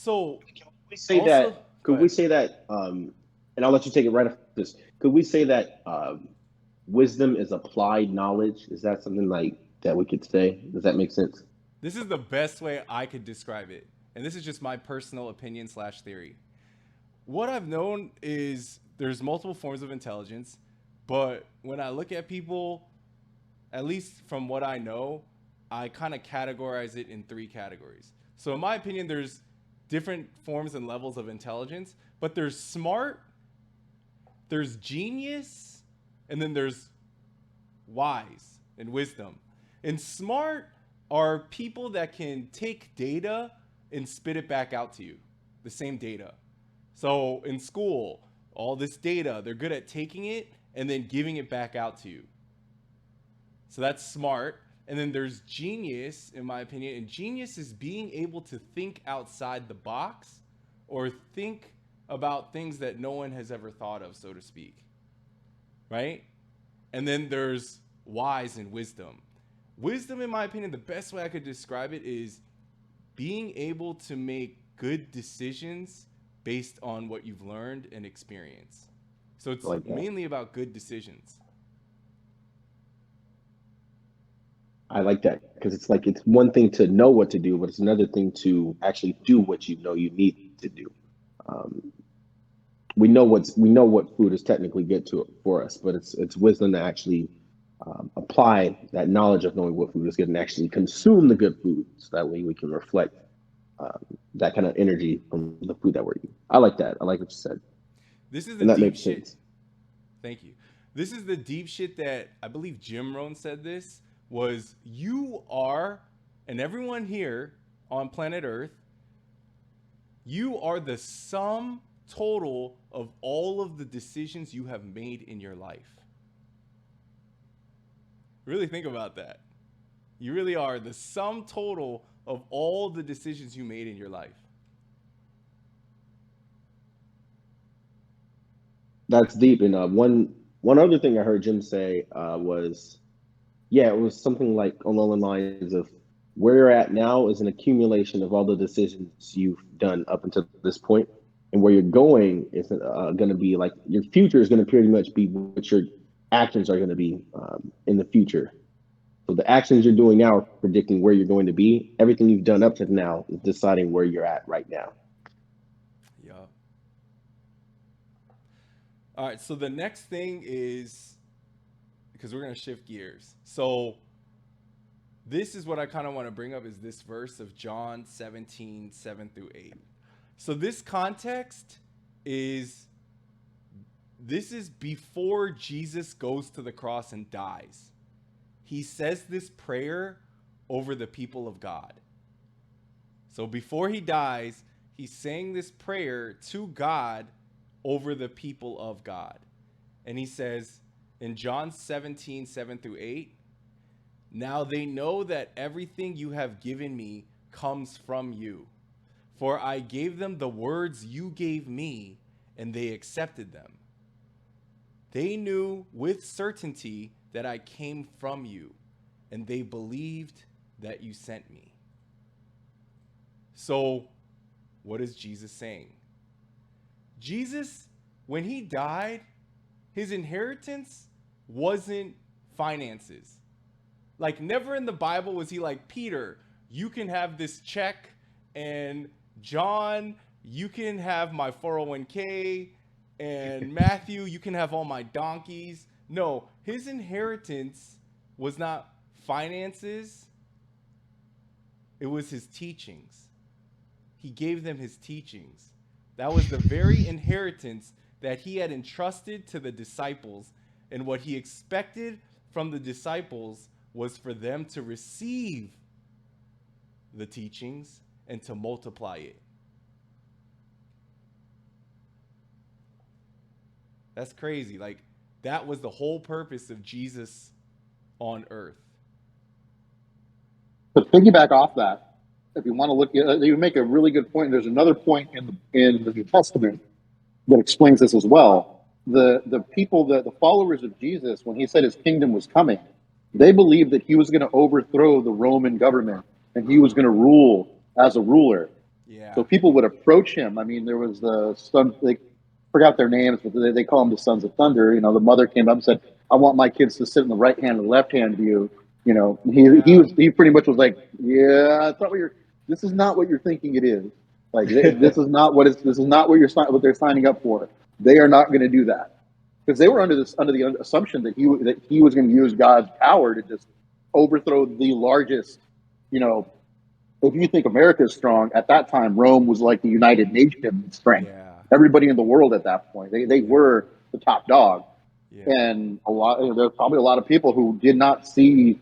So We say also, that. go Could we ahead. say that? And I'll let you take it right after this. Could we say that wisdom is applied knowledge? Is that something like that we could say? Does that make sense? This is the best way I could describe it, and this is just my personal opinion slash theory. What I've known is there's multiple forms of intelligence, but when I look at people, at least from what I know, I kind of categorize it in three categories. So in my opinion, there's different forms and levels of intelligence, but there's smart, there's genius, and then there's wise and wisdom. And smart are people that can take data and spit it back out to you, the same data. So in school, all this data, they're good at taking it and then giving it back out to you. So that's smart. And then there's genius, in my opinion. And genius is being able to think outside the box or think about things that no one has ever thought of, so to speak. Right? And then there's wise and wisdom. Wisdom, in my opinion, the best way I could describe it is being able to make good decisions based on what you've learned and experienced. So I it's like that. mainly about good decisions. I like that because it's like it's one thing to know what to do, but it's another thing to actually do what you know you need to do. Um, we know what food is technically good to for us, but it's wisdom to actually apply that knowledge of knowing what food is good and actually consume the good food, so that way we can reflect um, that kind of energy from the food that we're eating. I like that. I like what you said, This is and the that deep makes shit. sense. Thank you. This is the deep shit that I believe Jim Rohn said this was you are, and everyone here on planet Earth, you are the sum total of all of the decisions you have made in your life. Really think about that. You really are the sum total of all the decisions you made in your life. That's deep. And one other thing I heard Jim say was, yeah, it was something like along the lines of where you're at now is an accumulation of all the decisions you've done up until this point, and where you're going is going to be like your future is going to pretty much be what your actions are going to be in the future. So the actions you're doing now are predicting where you're going to be. Everything you've done up to now is deciding where you're at right now. Yeah. All right. So the next thing is because we're going to shift gears. So this is what I kind of want to bring up is this verse of John 17, 7 through 8. So this context is this is before Jesus goes to the cross and dies. He says this prayer over the people of God. So before he dies, he's saying this prayer to God over the people of God. And he says in John 17, 7 through 8, now they know that everything you have given me comes from you. For I gave them the words you gave me, and they accepted them. They knew with certainty that I came from you, and they believed that you sent me. So, what is Jesus saying? Jesus, when he died, his inheritance wasn't finances. Like, never in the Bible was he like, Peter, you can have this check, and John, you can have my 401k, and Matthew, you can have all my donkeys. No, his inheritance was not finances, it was his teachings. He gave them his teachings. That was the very inheritance that he had entrusted to the disciples, and what he expected from the disciples was for them to receive the teachings and to multiply it. That's crazy. Like, that was the whole purpose of Jesus on earth. To piggyback off that, if you want to look at, you make a really good point. There's another point in the New Testament that explains this as well. The people, the followers of Jesus, when he said his kingdom was coming, they believed that he was going to overthrow the Roman government and he was going to rule as a ruler. Yeah. So people would approach him. I mean, there was the son, they forgot their names, but they call them the Sons of Thunder. You know, the mother came up and said, I want my kids to sit in the right hand and the left hand view. You know, he pretty much was like, yeah, I thought this is not what you're thinking it is. Like this is not what they're signing up for. They are not going to do that because they were under the assumption that he was going to use God's power to just overthrow the largest, you know, if you think America is strong, at that time, Rome was like the United Nations strength. Yeah. Everybody in the world at that point, they were the top dog. Yeah. And there's probably a lot of people who did not see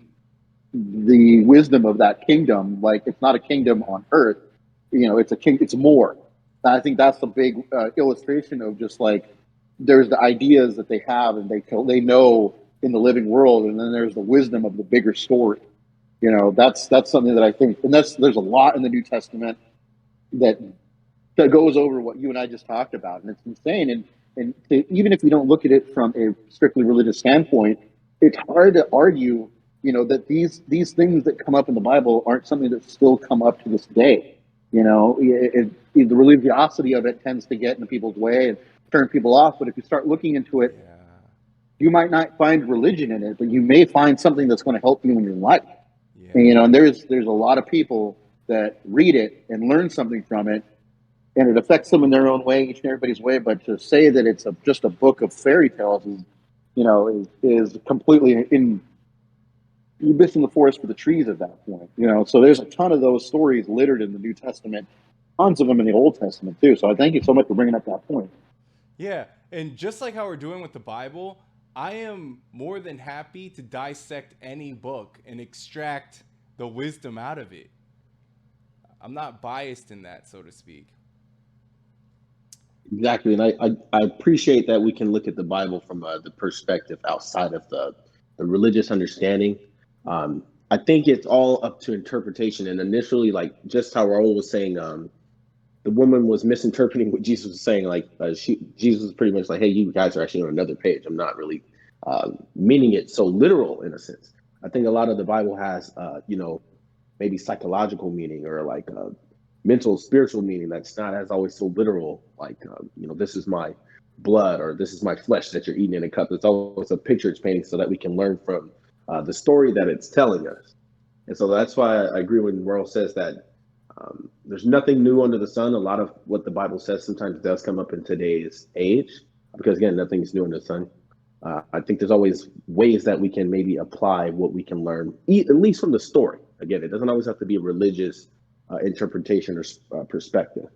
the wisdom of that kingdom. Like, it's not a kingdom on earth, you know, it's more. And I think that's the big illustration of just like, there's the ideas that they have and they know in the living world. And then there's the wisdom of the bigger story. You know, that's something that I think, and there's a lot in the New Testament that goes over what you and I just talked about, and it's insane. And even if you don't look at it from a strictly religious standpoint, it's hard to argue, you know, that these things that come up in the Bible aren't something that still come up to this day. You know, the religiosity of it tends to get in people's way and turn people off. But if you start looking into it, you might not find religion in it, but you may find something that's going to help you in your life. Yeah. And, you know, and there's a lot of people that read it and learn something from it, and it affects them in their own way, each and everybody's way. But to say that it's just a book of fairy tales is, you know, is completely you're missing the forest for the trees at that point. You know, so there's a ton of those stories littered in the New Testament, tons of them in the Old Testament too. So I thank you so much for bringing up that point. Yeah, and just like how we're doing with the Bible, I am more than happy to dissect any book and extract the wisdom out of it. I'm not biased in that, so to speak. Exactly, and I appreciate that we can look at the Bible from the perspective outside of the religious understanding. I think it's all up to interpretation. And initially, like just how Raul was saying, the woman was misinterpreting what Jesus was saying. Like Jesus was pretty much like, "Hey, you guys are actually on another page. I'm not really meaning it so literal in a sense." I think a lot of the Bible has, you know, maybe psychological meaning or like mental, spiritual meaning that's not as always so literal. Like, you know, this is my blood or this is my flesh that you're eating in a cup. It's always a picture it's painting so that we can learn from the story that it's telling us. And so that's why I agree when Merle says that there's nothing new under the sun. A lot of what the Bible says sometimes does come up in today's age because, again, nothing's new under the sun. I think there's always ways that we can maybe apply what we can learn, at least from the story. Again, it doesn't always have to be a religious interpretation or perspective.